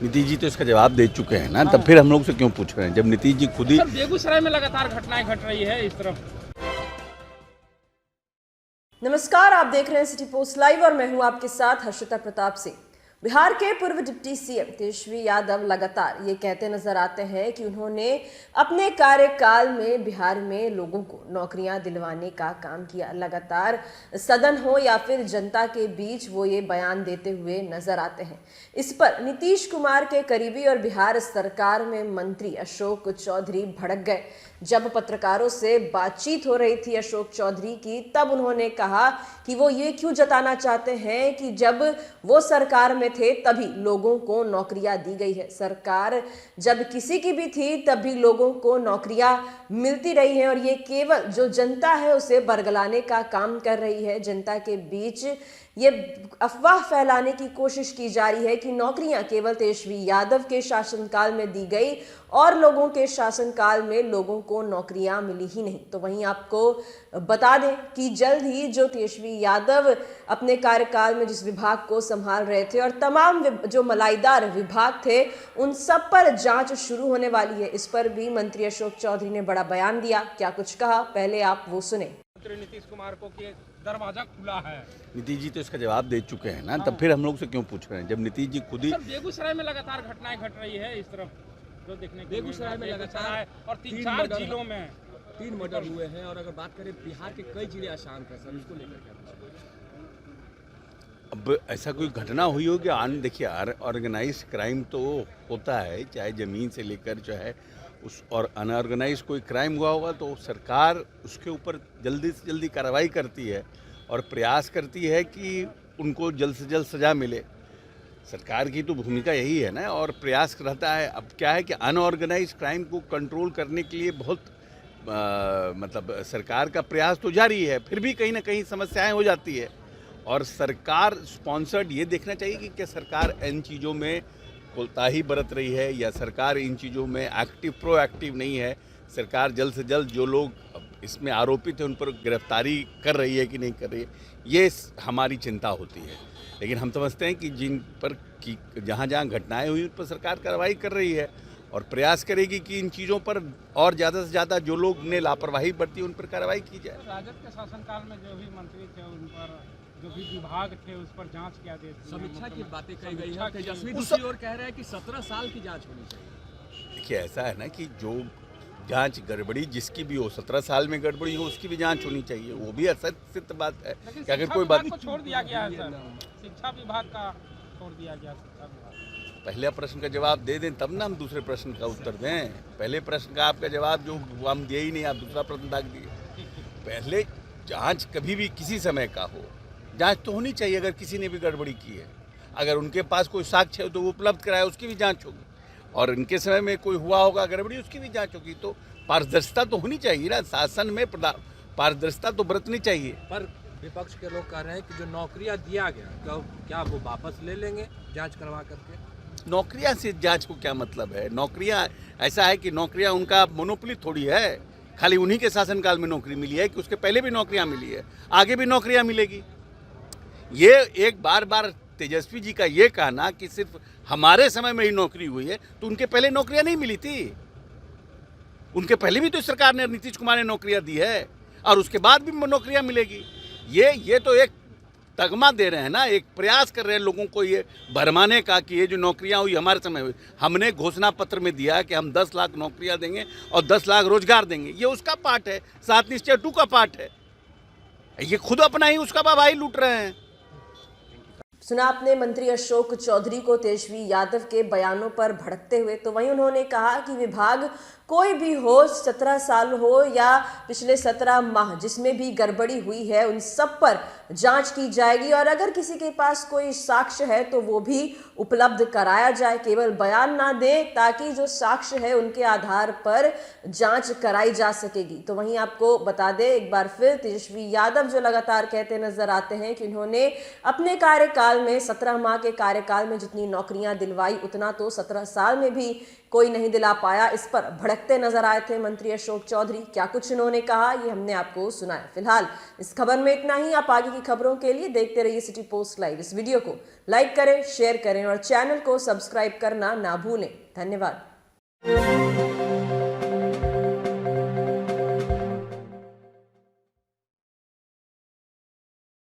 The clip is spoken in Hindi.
नीतीश जी तो इसका जवाब दे चुके हैं ना, तब फिर हम लोग से क्यों पूछ रहे हैं जब नीतीश जी खुद ही। सर, बेगूसराय में लगातार घटनाएं घट रही है इस तरफ। नमस्कार, आप देख रहे हैं सिटी पोस्ट लाइव और मैं हूं आपके साथ हर्षिता प्रताप सिंह। बिहार के पूर्व डिप्टी सीएम तेजस्वी यादव लगातार ये कहते नजर आते हैं कि उन्होंने अपने कार्यकाल में बिहार में लोगों को नौकरियां दिलवाने का काम किया। लगातार सदन हो या फिर जनता के बीच वो ये बयान देते हुए नजर आते हैं। इस पर नीतीश कुमार के करीबी और बिहार सरकार में मंत्री अशोक चौधरी भड़क गए। जब पत्रकारों से बातचीत हो रही थी अशोक चौधरी की, तब उन्होंने कहा कि वो ये क्यों जताना चाहते हैं कि जब वो सरकार में थे तभी लोगों को नौकरियां दी गई है। सरकार जब किसी की भी थी तब भी लोगों को नौकरियां मिलती रही हैं और ये केवल जो जनता है उसे बरगलाने का काम कर रही है। जनता के बीच ये अफवाह फैलाने की कोशिश की जा रही है कि नौकरियां केवल तेजस्वी यादव के शासनकाल में दी गई और लोगों के शासनकाल में लोगों को नौकरियां मिली ही नहीं। तो वहीं आपको बता दें कि जल्द ही जो तेजस्वी यादव अपने कार्यकाल में जिस विभाग को संभाल रहे थे और तमाम जो मलाईदार विभाग थे उन सब पर जांच शुरू होने वाली है। इस पर भी मंत्री अशोक चौधरी ने बड़ा बयान दिया। क्या कुछ कहा, पहले आप वो सुने। मंत्री नीतीश कुमार को कि दरवाजा खुला है। नीतीश जी तो इसका जवाब दे चुके हैं ना, तब फिर हम लोग से क्यों पूछ रहे हैं जब नीतीश जी खुद ही। सर, बेगूसराय में लगातार घटनाएं घट रही है इस तरफ जो देखने को बेगूसराय में लगातार और 3-4 जिलों में 3 मर्डर हुए हैं। और अगर बात करें बिहार के कई जिले अशांत हैं सर, उसको लेकर क्या? अब ऐसा कोई घटना हुई हो कि देखिए ऑर्गेनाइज क्राइम तो होता है, चाहे ज़मीन से लेकर चाहे उस और अनऑर्गेनाइज कोई क्राइम हुआ होगा तो सरकार उसके ऊपर जल्दी से जल्दी कार्रवाई करती है और प्रयास करती है कि उनको जल्द से जल्द सज़ा मिले। सरकार की तो भूमिका यही है ना, और प्रयास रहता है। अब क्या है कि अनऑर्गेनाइज क्राइम को कंट्रोल करने के लिए बहुत मतलब सरकार का प्रयास तो जारी है, फिर भी कहीं ना कहीं समस्याएं हो जाती है और सरकार स्पॉन्सर्ड ये देखना चाहिए कि क्या सरकार इन चीज़ों में कोताही बरत रही है या सरकार इन चीज़ों में प्रोएक्टिव नहीं है। सरकार जल्द से जल्द जो लोग इसमें आरोपित हैं उन पर गिरफ्तारी कर रही है कि नहीं कर रही है, ये हमारी चिंता होती है। लेकिन हम समझते हैं कि जिन पर कि जहाँ जहाँ घटनाएं हुई उन पर सरकार कार्रवाई कर रही है और प्रयास करेगी कि इन चीज़ों पर और ज़्यादा से ज़्यादा जो लोग ने लापरवाही बरती उन पर कार्रवाई की जाए। राजद के शासनकाल में जो भी मंत्री थे उन पर, जो भी विभाग थे उस पर जांच की आदेश दिए। समीक्षा की बातें कही गई है। तेजस्वी दूसरी ओर कह रहे हैं कि 17 साल की जांच होनी चाहिए। देखिए ऐसा है ना कि जो जांच गड़बड़ी जिसकी भी हो, 17 साल में गड़बड़ी हो उसकी भी जांच होनी चाहिए, वो भी असत्य बात है कि अगर कोई बात को छोड़ दिया गया है सर, शिक्षा विभाग का छोड़ दिया गया। शिक्षा विभाग पहले प्रश्न का जवाब दे दें तब ना हम दूसरे प्रश्न का उत्तर दें। पहले प्रश्न का आपका जवाब जो हम दिए ही नहीं, आप दूसरा प्रश्न दाग दिए। पहले जांच कभी भी किसी समय का हो, जांच तो होनी चाहिए। अगर किसी ने भी गड़बड़ी की है, अगर उनके पास कोई साक्ष्य है तो वो उपलब्ध कराए, उसकी भी जांच होगी। और इनके समय में कोई हुआ होगा गड़बड़ी, उसकी भी जांच होगी। तो पारदर्शिता तो होनी चाहिए ना, शासन में पारदर्शिता तो बरतनी चाहिए। पर विपक्ष के लोग कह रहे हैं कि जो नौकरियां दिया गया क्या वो वापस ले लेंगे जांच करवा करके? नौकरियां से जांच को क्या मतलब है? नौकरियां ऐसा है कि नौकरियां उनका मोनोपोली थोड़ी है, खाली उन्हीं के शासनकाल में नौकरी मिली है कि उसके पहले भी नौकरियां मिली है, आगे भी नौकरियां मिलेगी। ये एक बार बार तेजस्वी जी का ये कहना कि सिर्फ हमारे समय में ही नौकरी हुई है, तो उनके पहले नौकरियां नहीं मिली थी। उनके पहले भी तो सरकार ने, नीतीश कुमार ने नौकरियां दी है और उसके बाद भी नौकरियां मिलेगी। ये तो एक तगमा दे रहे हैं ना, एक प्रयास कर रहे हैं लोगों को ये भरमाने का कि ये जो नौकरियां हुई हमारे समय हुई। हमने घोषणा पत्र में दिया कि हम 10 लाख नौकरियां देंगे और 10 लाख रोजगार देंगे, ये उसका पार्ट है, 7 निश्चय 2 का पार्ट है। ये खुद अपना ही उसका वाहवाही लूट रहे हैं। सुना आपने मंत्री अशोक चौधरी को तेजस्वी यादव के बयानों पर भड़कते हुए। तो वहीं उन्होंने कहा कि विभाग कोई भी हो, 17 साल हो या पिछले 17 माह जिसमें भी गड़बड़ी हुई है उन सब पर जांच की जाएगी और अगर किसी के पास कोई साक्ष्य है तो वो भी उपलब्ध कराया जाए। केवल बयान ना दे ताकि जो साक्ष्य है उनके आधार पर जांच कराई जा सकेगी। तो वहीं आपको बता दें एक बार फिर, तेजस्वी यादव जो लगातार कहते नजर आते हैं कि उन्होंने अपने कार्यकाल में 17 माह के कार्यकाल में जितनी नौकरियां दिलवाई उतना तो 17 साल में भी कोई नहीं दिला पाया। इस पर भड़क लगते नजर आए थे मंत्री अशोक चौधरी। क्या कुछ उन्होंने कहा, ये हमने आपको सुनाया। फिलहाल इस खबर में इतना ही। आप आगे की खबरों के लिए देखते रहिए सिटी पोस्ट लाइव। इस वीडियो को लाइक करें, शेयर करें और चैनल को सब्सक्राइब करना ना भूलें। धन्यवाद।